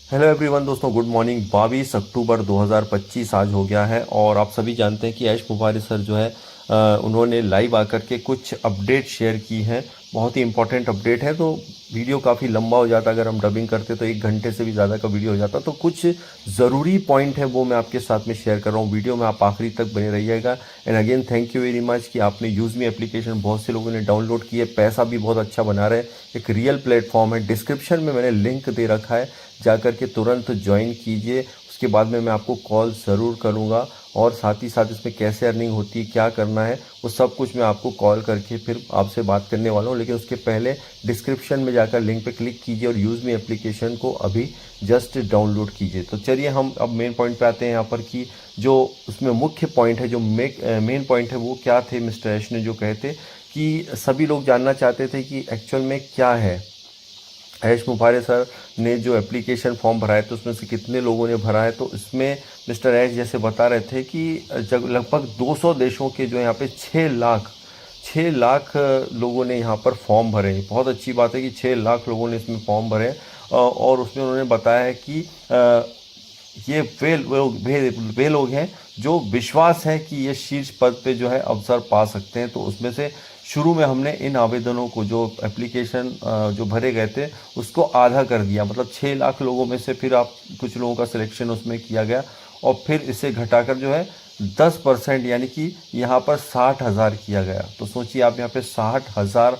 Hello everyone दोस्तों, good morning. 22 अक्टूबर 2025 आज हो गया है और आप सभी जानते हैं कि ऐश मुबारक सर जो है उन्होंने लाइव आकर के कुछ अपडेट शेयर की हैं। बहुत ही इंपॉर्टेंट अपडेट है, तो वीडियो काफ़ी लंबा हो जाता। अगर हम डबिंग करते तो 1 घंटे से भी ज़्यादा का वीडियो हो जाता। तो कुछ ज़रूरी पॉइंट है वो मैं आपके साथ में शेयर कर रहा हूँ। वीडियो में आप आखिरी तक बने रहिएगा। And again thank you very much कि आपने यूज़ मी एप्लीकेशन बहुत से लोगों ने डाउनलोड किए, पैसा भी बहुत अच्छा बना रहे हैं। एक रियल प्लेटफॉर्म है। डिस्क्रिप्शन में मैंने लिंक दे रखा है, जाकर के तुरंत ज्वाइन कीजिए। उसके बाद में मैं आपको कॉल ज़रूर करूँगा और साथ ही साथ इसमें कैसे अर्निंग होती है, क्या करना है, वो सब कुछ मैं आपको कॉल करके फिर आपसे बात करने वाला हूँ। लेकिन उसके पहले डिस्क्रिप्शन में जाकर लिंक पे क्लिक कीजिए और यूज़ मी एप्लीकेशन को अभी जस्ट डाउनलोड कीजिए। तो चलिए हम अब मेन पॉइंट पे आते हैं यहाँ पर कि जो उसमें मुख्य पॉइंट है, जो मेन पॉइंट है वो क्या थे। मिस्टर ऐश ने जो कहे थे कि सभी लोग जानना चाहते थे कि एक्चुअल में क्या है। ऐश मुबारक सर ने जो एप्लीकेशन फॉर्म भरा है तो उसमें से कितने लोगों ने भरा है, तो इसमें मिस्टर ऐश जैसे बता रहे थे कि जब लगभग 200 देशों के जो यहाँ पे 6 लाख लोगों ने यहाँ पर फॉर्म भरे हैं। बहुत अच्छी बात है कि 6 लाख लोगों ने इसमें फॉर्म भरे हैं। और उसमें उन्होंने बताया है कि ये वे लोग हैं जो विश्वास है कि ये शीर्ष पद पे जो है अवसर पा सकते हैं। तो उसमें से शुरू में हमने इन आवेदनों को, जो एप्लीकेशन जो भरे गए थे, उसको आधा कर दिया। मतलब 6 लाख लोगों में से फिर आप कुछ लोगों का सिलेक्शन उसमें किया गया और फिर इसे घटाकर जो है 10% यानी कि यहाँ पर 60,000 किया गया। तो सोचिए आप, यहाँ पे 60,000,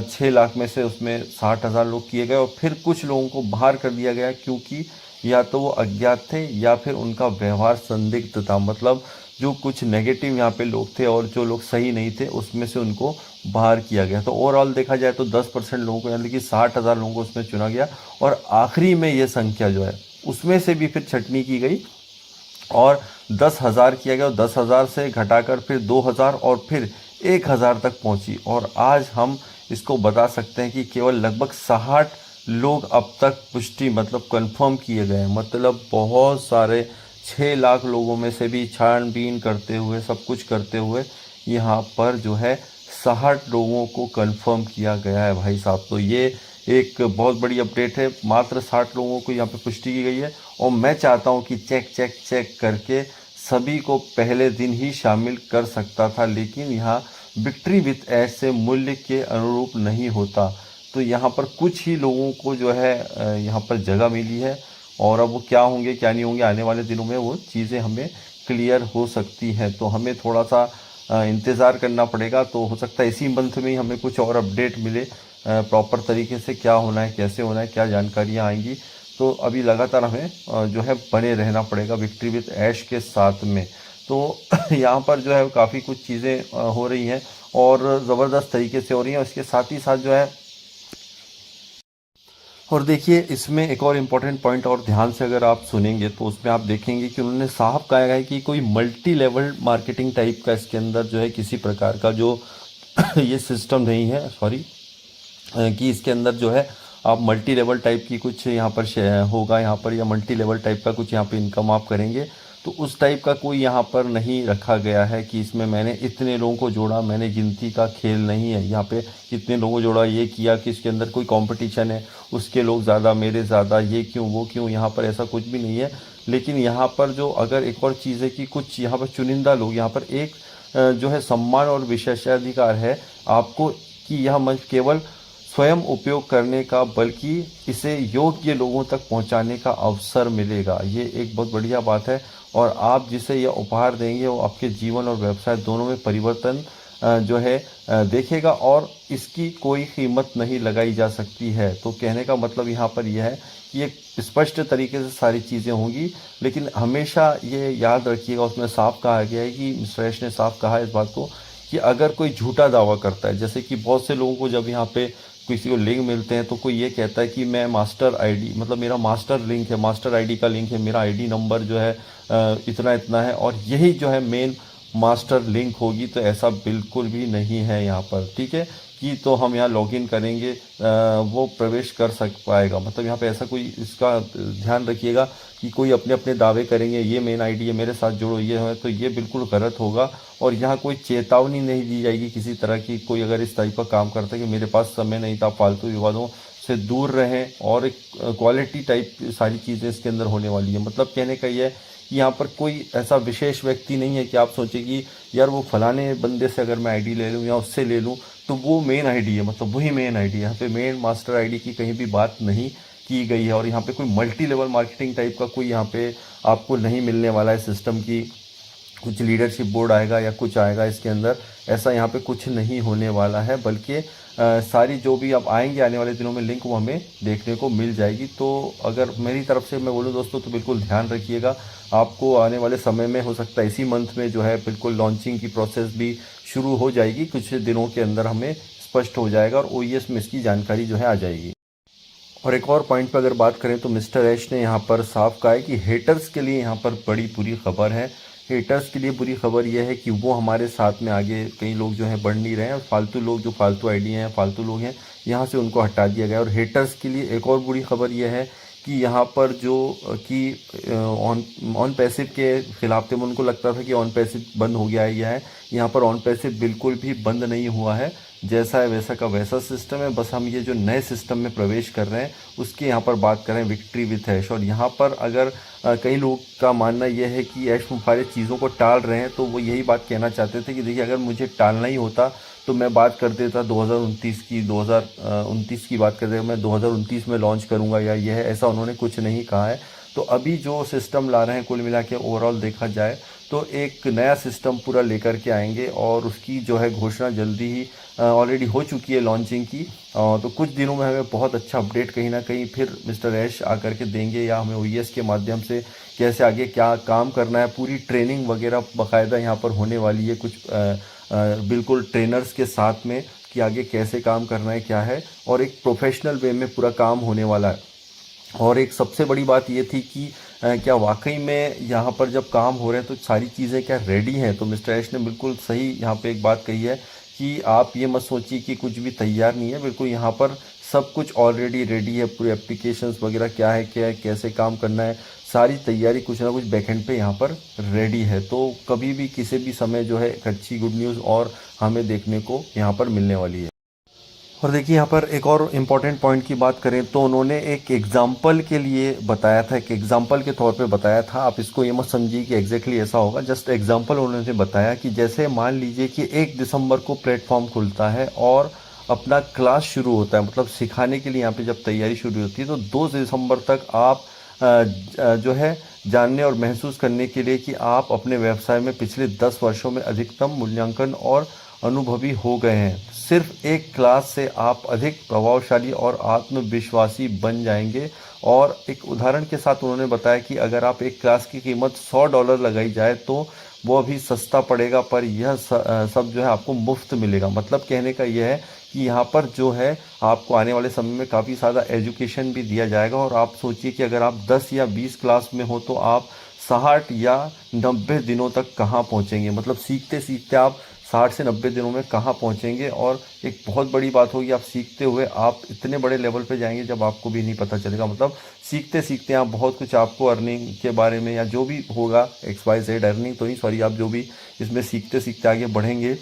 6 लाख में से उसमें 60,000 लोग किए गए और फिर कुछ लोगों को बाहर कर दिया गया, क्योंकि या तो वो अज्ञात थे या फिर उनका व्यवहार संदिग्ध था। मतलब जो कुछ नेगेटिव यहाँ पे लोग थे और जो लोग सही नहीं थे, उसमें से उनको बाहर किया गया। तो ओवरऑल देखा जाए तो 10% लोगों को, यानी कि 60,000 लोगों को उसमें चुना गया और आखिरी में ये संख्या जो है उसमें से भी फिर छटनी की गई और 10,000 किया गया और 10,000 से घटाकर फिर 2,000 और फिर 1,000 तक पहुंची। और आज हम इसको बता सकते हैं कि केवल लगभग 60 लोग अब तक पुष्टि, मतलब कंफर्म किए गए हैं। मतलब बहुत सारे 6 लाख लोगों में से भी छानबीन करते हुए, सब कुछ करते हुए यहाँ पर जो है 60 लोगों को कंफर्म किया गया है भाई साहब। तो ये एक बहुत बड़ी अपडेट है। मात्र 60 लोगों को यहाँ पे पुष्टि की गई है और मैं चाहता हूँ कि चेक चेक चेक करके सभी को पहले दिन ही शामिल कर सकता था, लेकिन यहाँ विक्ट्री विथ ऐश से मूल्य के अनुरूप नहीं होता। तो यहाँ पर कुछ ही लोगों को जो है यहाँ पर जगह मिली है और अब वो क्या होंगे क्या नहीं होंगे, आने वाले दिनों में वो चीज़ें हमें क्लियर हो सकती हैं। तो हमें थोड़ा सा इंतज़ार करना पड़ेगा। तो हो सकता है इसी मंथ में ही हमें कुछ और अपडेट मिले प्रॉपर तरीके से, क्या होना है, कैसे होना है, क्या जानकारियाँ आएंगी। तो अभी लगातार हमें जो है बने रहना पड़ेगा विक्ट्री विथ ऐश के साथ में। तो यहाँ पर जो है काफ़ी कुछ चीज़ें हो रही हैं और ज़बरदस्त तरीके से हो रही हैं। इसके साथ ही साथ जो है, और देखिए इसमें एक और इम्पॉर्टेंट पॉइंट, और ध्यान से अगर आप सुनेंगे तो उसमें आप देखेंगे कि उन्होंने साफ कहा है कि कोई मल्टी लेवल मार्केटिंग टाइप का इसके अंदर जो है किसी प्रकार का जो ये सिस्टम नहीं है, सॉरी, कि इसके अंदर जो है आप मल्टी लेवल टाइप की कुछ यहाँ पर होगा यहाँ पर, या मल्टी लेवल टाइप का कुछ यहाँ पे इनकम आप करेंगे। तो उस टाइप का कोई यहाँ पर नहीं रखा गया है कि इसमें मैंने इतने लोगों को जोड़ा, मैंने गिनती का खेल नहीं है यहाँ पे। कितने लोगों को जोड़ा, ये किया कि इसके अंदर कोई कंपटीशन है, उसके लोग ज़्यादा मेरे ज़्यादा, ये क्यों वो क्यों, यहाँ पर ऐसा कुछ भी नहीं है। लेकिन यहाँ पर जो अगर एक और चीज़ है कि कुछ यहाँ पर चुनिंदा लोग, यहाँ पर एक जो है सम्मान और विशेषाधिकार है आपको कि यह मंच केवल स्वयं उपयोग करने का, बल्कि इसे योग्य लोगों तक पहुंचाने का अवसर मिलेगा। ये एक बहुत बढ़िया बात है और आप जिसे यह उपहार देंगे वो आपके जीवन और व्यवसाय दोनों में परिवर्तन जो है देखेगा और इसकी कोई कीमत नहीं लगाई जा सकती है। तो कहने का मतलब यहाँ पर यह है कि एक स्पष्ट तरीके से सारी चीज़ें होंगी, लेकिन हमेशा ये याद रखिएगा, उसमें साफ कहा गया है कि मिस्टर ऐश ने साफ कहा इस बात को कि अगर कोई झूठा दावा करता है, जैसे कि बहुत से लोगों को जब यहाँ पे किसी को लिंक मिलते हैं तो कोई ये कहता है कि मैं मास्टर आईडी, मतलब मेरा मास्टर लिंक है, मास्टर आईडी का लिंक है, मेरा आईडी नंबर जो है इतना इतना है और यही जो है मेन मास्टर लिंक होगी। तो ऐसा बिल्कुल भी नहीं है यहाँ पर, ठीक है, कि तो हम यहाँ लॉगिन करेंगे वो प्रवेश कर सक पाएगा। मतलब यहाँ पे ऐसा कोई, इसका ध्यान रखिएगा कि कोई अपने अपने दावे करेंगे ये मेन आईडी है, मेरे साथ जुड़ो ये है, तो ये बिल्कुल गलत होगा। और यहाँ कोई चेतावनी नहीं दी जाएगी किसी तरह की, कोई अगर इस टाइप का काम करता है कि मेरे पास समय नहीं था, फालतू विवादों से दूर रहें और एक क्वालिटी टाइप सारी चीज़ें इसके अंदर होने वाली है। मतलब कहने का ये है कि यहाँ पर कोई ऐसा विशेष व्यक्ति नहीं है कि आप सोचें कि यार वो फलाने बंदे से अगर मैं आईडी ले लूँ या उससे ले लूँ तो वो मेन आईडी है, मतलब वही मेन आईडी है। यहाँ पे मेन मास्टर आईडी की कहीं भी बात नहीं की गई है और यहाँ पे कोई मल्टी लेवल मार्केटिंग टाइप का कोई यहाँ पे आपको नहीं मिलने वाला है सिस्टम की कुछ लीडरशिप बोर्ड आएगा या कुछ आएगा इसके अंदर, ऐसा यहाँ पे कुछ नहीं होने वाला है। बल्कि सारी जो भी अब आएंगे आने वाले दिनों में लिंक वो हमें देखने को मिल जाएगी। तो अगर मेरी तरफ से मैं बोलूँ दोस्तों तो बिल्कुल ध्यान रखिएगा, आपको आने वाले समय में हो सकता है इसी मंथ में जो है बिल्कुल लॉन्चिंग की प्रोसेस भी शुरू हो जाएगी। कुछ दिनों के अंदर हमें स्पष्ट हो जाएगा और OES में इसकी जानकारी जो है आ जाएगी। और एक और पॉइंट पर अगर बात करें तो मिस्टर ऐश ने यहाँ पर साफ कहा है कि हेटर्स के लिए यहाँ पर बड़ी बुरी खबर है। हेटर्स के लिए बुरी खबर यह है कि वो हमारे साथ में आगे कई लोग जो हैं बढ़ नहीं रहे हैं और फालतू लोग जो फालतू आईडी हैं फालतू लोग हैं यहाँ से उनको हटा दिया गया। और हेटर्स के लिए एक और बुरी खबर यह है कि यहाँ पर जो कि ऑन पैसिव के खिलाफ थे, उनको लगता था कि ऑन पैसिव बंद हो गया है, यह है यहाँ पर ऑन पैसिव बिल्कुल भी बंद नहीं हुआ है। जैसा है वैसा का वैसा सिस्टम है। बस हम ये जो नए सिस्टम में प्रवेश कर रहे हैं उसकी यहाँ पर बात करें विक्ट्री विथ ऐश। और यहाँ पर अगर कई लोग का मानना यह है कि ऐश मुफारिस चीज़ों को टाल रहे हैं तो वो यही बात कहना चाहते थे कि देखिए अगर मुझे टालना ही होता तो मैं बात कर देता 2029 की, 2029 की बात कर देता, मैं 2029 में लॉन्च करूँगा या यह है, ऐसा उन्होंने कुछ नहीं कहा है। तो अभी जो सिस्टम ला रहे हैं कुल मिला के ओवरऑल देखा जाए तो एक नया सिस्टम पूरा लेकर के आएंगे और उसकी जो है घोषणा जल्दी ही ऑलरेडी हो चुकी है लॉन्चिंग की। तो कुछ दिनों में हमें बहुत अच्छा अपडेट कहीं ना कहीं फिर मिस्टर ऐश आकर के देंगे या हमें OES के माध्यम से कैसे आगे क्या काम करना है, पूरी ट्रेनिंग वगैरह बाकायदा यहाँ पर होने वाली है कुछ बिल्कुल ट्रेनर्स के साथ में कि आगे कैसे काम करना है क्या है, और एक प्रोफेशनल वे में पूरा काम होने वाला है। और एक सबसे बड़ी बात ये थी कि क्या वाकई में यहाँ पर जब काम हो रहे हैं तो सारी चीज़ें क्या रेडी हैं। तो मिस्टर ऐश ने बिल्कुल सही यहाँ पे एक बात कही है कि आप ये मत सोचिए कि कुछ भी तैयार नहीं है, बिल्कुल यहाँ पर सब कुछ ऑलरेडी रेडी है। पूरे एप्लीकेशंस वगैरह क्या है कैसे काम करना है, सारी तैयारी कुछ ना कुछ बैकएंड पे यहाँ पर रेडी है। तो कभी भी किसी भी समय जो है एक अच्छी गुड न्यूज़ और हमें देखने को यहाँ पर मिलने वाली है। और देखिए यहाँ पर एक और इम्पॉर्टेंट पॉइंट की बात करें तो उन्होंने एक एग्जाम्पल के लिए बताया था, एक एग्जाम्पल के तौर पे बताया था। आप इसको ये मत समझिए कि एग्जैक्टली ऐसा होगा, जस्ट एग्जाम्पल उन्होंने बताया कि जैसे मान लीजिए कि 1 दिसंबर को प्लेटफॉर्म खुलता है और अपना क्लास शुरू होता है, मतलब सिखाने के लिए यहाँ पे जब तैयारी शुरू होती है तो 2 दिसंबर तक आप जो है जानने और महसूस करने के लिए कि आप अपने व्यवसाय में पिछले 10 वर्षों में अधिकतम मूल्यांकन और अनुभवी हो गए हैं। सिर्फ एक क्लास से आप अधिक प्रभावशाली और आत्मविश्वासी बन जाएंगे। और एक उदाहरण के साथ उन्होंने बताया कि अगर आप एक क्लास की कीमत $100 लगाई जाए तो वो अभी सस्ता पड़ेगा, पर यह सब जो है आपको मुफ्त मिलेगा। मतलब कहने का यह है कि यहाँ पर जो है आपको आने वाले समय में काफ़ी ज़्यादा एजुकेशन भी दिया जाएगा। और आप सोचिए कि अगर आप 10 या 20 क्लास में हो तो आप 60 या 90 दिनों तक कहाँ पहुँचेंगे, मतलब सीखते सीखते आप 60 से 90 दिनों में कहाँ पहुँचेंगे। और एक बहुत बड़ी बात होगी, आप सीखते हुए आप इतने बड़े लेवल पे जाएंगे जब आपको भी नहीं पता चलेगा। मतलब सीखते सीखते आप बहुत कुछ, आपको अर्निंग के बारे में या जो भी होगा XYZ अर्निंग तो नहीं सॉरी, आप जो भी इसमें सीखते सीखते आगे बढ़ेंगे,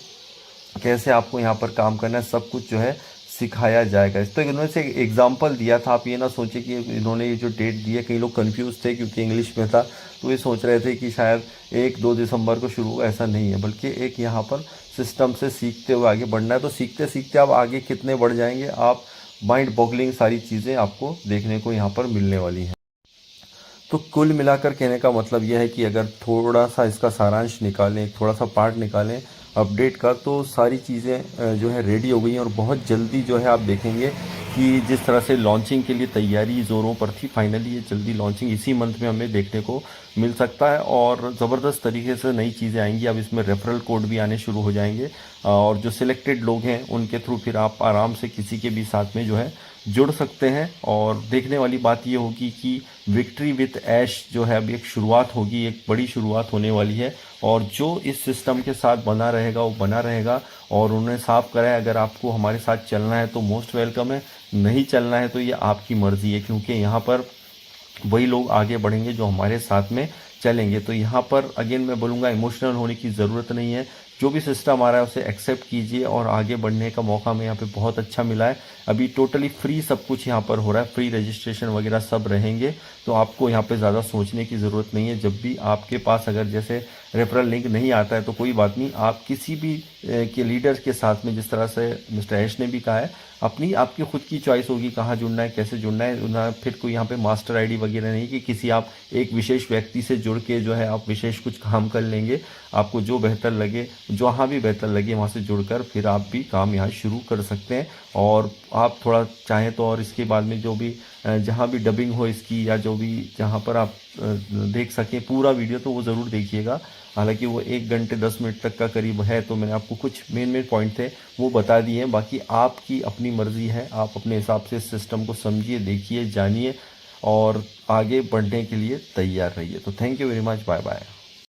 कैसे आपको यहाँ पर काम करना है, सब कुछ जो है सिखाया जाएगा। इस तो इन्होंने से एग्जाम्पल दिया था। आप ये ना सोचिए कि इन्होंने ये जो डेट दी है, कई लोग कंफ्यूज थे क्योंकि इंग्लिश में था तो ये सोच रहे थे कि शायद 1-2 दिसंबर को शुरू होगा, ऐसा नहीं है। बल्कि एक यहाँ पर सिस्टम से सीखते हुए आगे बढ़ना है। तो सीखते सीखते आप आगे कितने बढ़ जाएंगे, आप माइंड बॉगलिंग सारी चीज़ें आपको देखने को यहाँ पर मिलने वाली हैं। तो कुल मिलाकर कहने का मतलब यह है कि अगर थोड़ा सा इसका सारांश निकालें, थोड़ा सा पार्ट निकालें अपडेट का, तो सारी चीज़ें जो है रेडी हो गई हैं और बहुत जल्दी जो है आप देखेंगे कि जिस तरह से लॉन्चिंग के लिए तैयारी ज़ोरों पर थी, फाइनली ये जल्दी लॉन्चिंग इसी मंथ में हमें देखने को मिल सकता है। और ज़बरदस्त तरीके से नई चीज़ें आएंगी। अब इसमें रेफरल कोड भी आने शुरू हो जाएंगे और जो सिलेक्टेड लोग हैं उनके थ्रू फिर आप आराम से किसी के भी साथ में जो है जुड़ सकते हैं। और देखने वाली बात ये होगी कि विक्ट्री विथ ऐश जो है अभी एक शुरुआत होगी, एक बड़ी शुरुआत होने वाली है। और जो इस सिस्टम के साथ बना रहेगा वो बना रहेगा। और उन्होंने साफ करा है अगर आपको हमारे साथ चलना है तो मोस्ट वेलकम है, नहीं चलना है तो ये आपकी मर्ज़ी है, क्योंकि यहाँ पर वही लोग आगे बढ़ेंगे जो हमारे साथ में चलेंगे। तो यहाँ पर अगेन मैं बोलूँगा इमोशनल होने की ज़रूरत नहीं है। जो भी सिस्टम आ रहा है उसे एक्सेप्ट कीजिए और आगे बढ़ने का मौका हमें यहाँ पे बहुत अच्छा मिला है। अभी टोटली फ्री सब कुछ यहाँ पर हो रहा है, फ्री रजिस्ट्रेशन वगैरह सब रहेंगे, तो आपको यहाँ पे ज़्यादा सोचने की ज़रूरत नहीं है। जब भी आपके पास अगर जैसे रेफरल लिंक नहीं आता है तो कोई बात नहीं, आप किसी भी के लीडर्स के साथ में, जिस तरह से मिस्टर ऐश ने भी कहा है, अपनी आपकी खुद की चॉइस होगी कहाँ जुड़ना है, कैसे जुड़ना है ना। फिर कोई यहाँ पे मास्टर आईडी वगैरह नहीं कि किसी आप एक विशेष व्यक्ति से जुड़ के जो है आप विशेष कुछ काम कर लेंगे। आपको जो बेहतर लगे, जहाँ भी बेहतर लगे वहाँ से जुड़कर फिर आप भी काम यहाँ शुरू कर सकते हैं। और आप थोड़ा चाहें तो और इसके बाद में जो भी जहाँ भी डबिंग हो इसकी, या जो भी जहाँ पर आप देख सकें पूरा वीडियो, तो वो ज़रूर देखिएगा। हालांकि वो 1 घंटे 10 मिनट तक का करीब है, तो मैंने आपको कुछ मेन पॉइंट थे वो बता दिए हैं। बाकी आपकी अपनी मर्ज़ी है, आप अपने हिसाब से इस सिस्टम को समझिए, देखिए, जानिए और आगे बढ़ने के लिए तैयार रहिए। तो thank you very much, bye bye.